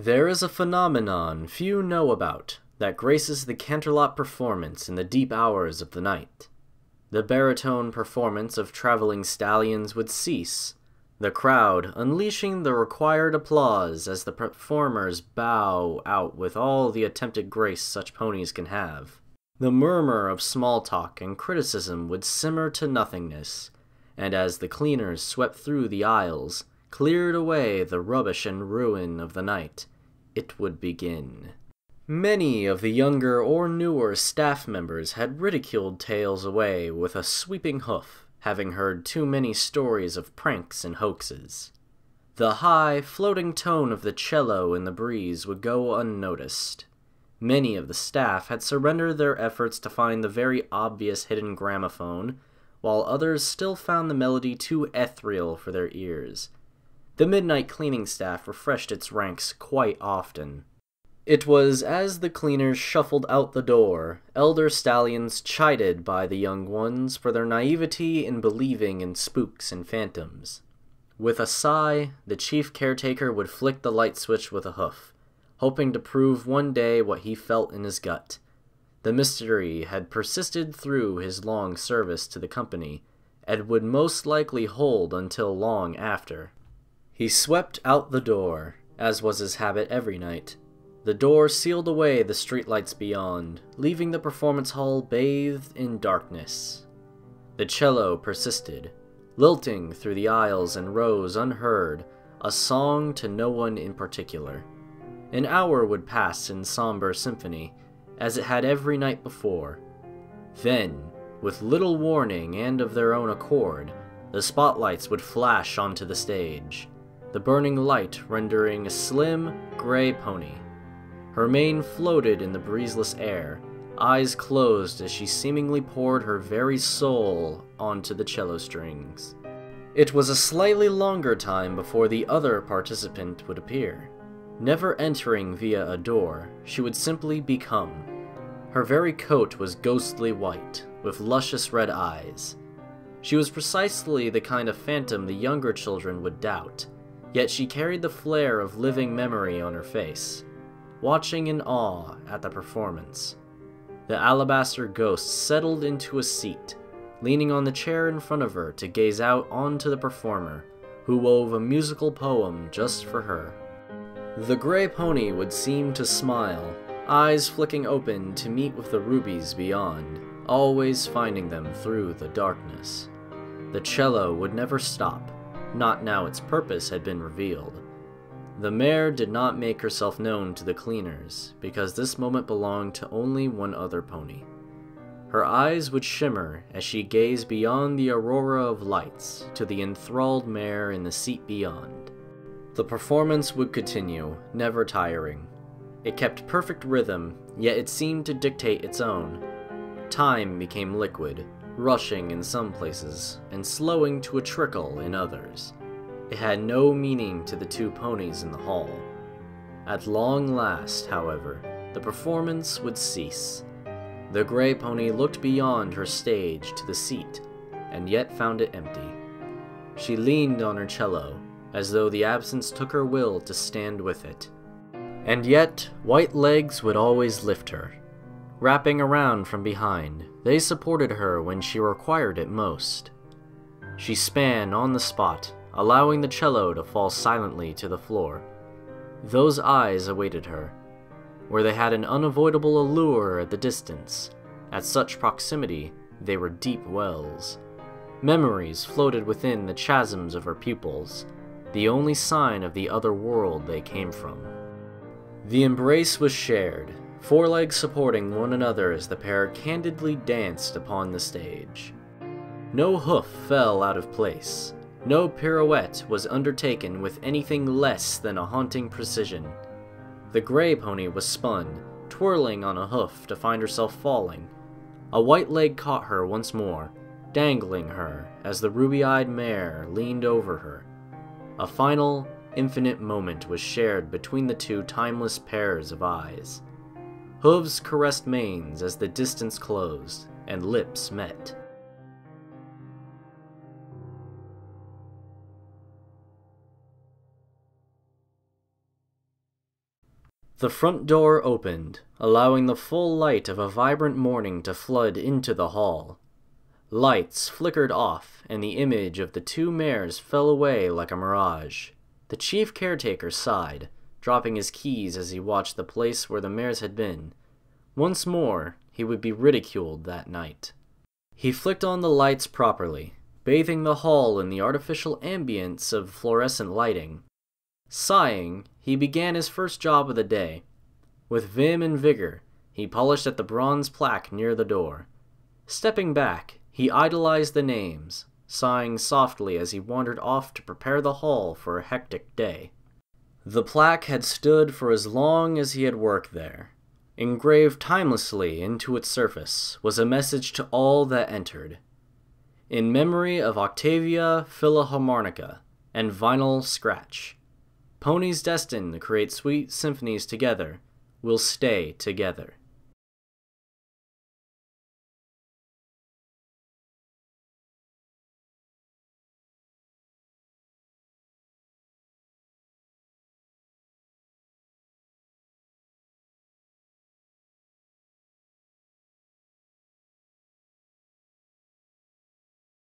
There is a phenomenon few know about that graces the Canterlot performance in the deep hours of the night. The baritone performance of traveling stallions would cease, the crowd unleashing the required applause as the performers bow out with all the attempted grace such ponies can have. The murmur of small talk and criticism would simmer to nothingness, and as the cleaners swept through the aisles, cleared away the rubbish and ruin of the night, it would begin. Many of the younger or newer staff members had ridiculed Tails away with a sweeping hoof, having heard too many stories of pranks and hoaxes. The high, floating tone of the cello in the breeze would go unnoticed. Many of the staff had surrendered their efforts to find the very obvious hidden gramophone, while others still found the melody too ethereal for their ears. The midnight cleaning staff refreshed its ranks quite often. It was as the cleaners shuffled out the door, elder stallions chided by the young ones for their naivety in believing in spooks and phantoms. With a sigh, the chief caretaker would flick the light switch with a hoof, hoping to prove one day what he felt in his gut. The mystery had persisted through his long service to the company, and would most likely hold until long after. He swept out the door, as was his habit every night. The door sealed away the streetlights beyond, leaving the performance hall bathed in darkness. The cello persisted, lilting through the aisles and rows unheard, a song to no one in particular. An hour would pass in somber symphony, as it had every night before. Then, with little warning and of their own accord, the spotlights would flash onto the stage, the burning light rendering a slim, gray pony. Her mane floated in the breezeless air, eyes closed as she seemingly poured her very soul onto the cello strings. It was a slightly longer time before the other participant would appear. Never entering via a door, she would simply become. Her very coat was ghostly white, with luscious red eyes. She was precisely the kind of phantom the younger children would doubt, yet she carried the flair of living memory on her face, watching in awe at the performance. The alabaster ghost settled into a seat, leaning on the chair in front of her to gaze out onto the performer, who wove a musical poem just for her. The gray pony would seem to smile, eyes flicking open to meet with the rubies beyond, always finding them through the darkness. The cello would never stop, not now its purpose had been revealed. The mare did not make herself known to the cleaners, because this moment belonged to only one other pony. Her eyes would shimmer as she gazed beyond the aurora of lights to the enthralled mare in the seat beyond. The performance would continue, never tiring. It kept perfect rhythm, yet it seemed to dictate its own. Time became liquid, rushing in some places, and slowing to a trickle in others. It had no meaning to the two ponies in the hall. At long last, however, the performance would cease. The gray pony looked beyond her stage to the seat, and yet found it empty. She leaned on her cello, as though the absence took her will to stand with it. And yet, white legs would always lift her. Wrapping around from behind, they supported her when she required it most. She span on the spot, allowing the cello to fall silently to the floor. Those eyes awaited her, where they had an unavoidable allure at the distance. At such proximity, they were deep wells. Memories floated within the chasms of her pupils, the only sign of the other world they came from. The embrace was shared, forelegs supporting one another as the pair candidly danced upon the stage. No hoof fell out of place. No pirouette was undertaken with anything less than a haunting precision. The gray pony was spun, twirling on a hoof to find herself falling. A white leg caught her once more, dangling her as the ruby-eyed mare leaned over her. A final, infinite moment was shared between the two timeless pairs of eyes. Hooves caressed manes as the distance closed, and lips met. The front door opened, allowing the full light of a vibrant morning to flood into the hall. Lights flickered off, and the image of the two mares fell away like a mirage. The chief caretaker sighed, dropping his keys as he watched the place where the mares had been. Once more, he would be ridiculed that night. He flicked on the lights properly, bathing the hall in the artificial ambience of fluorescent lighting. Sighing, he began his first job of the day. With vim and vigor, he polished at the bronze plaque near the door. Stepping back, he idolized the names, sighing softly as he wandered off to prepare the hall for a hectic day. The plaque had stood for as long as he had worked there. Engraved timelessly into its surface was a message to all that entered. In memory of Octavia, Philharmonica, and Vinyl Scratch. Ponies destined to create sweet symphonies together will stay together.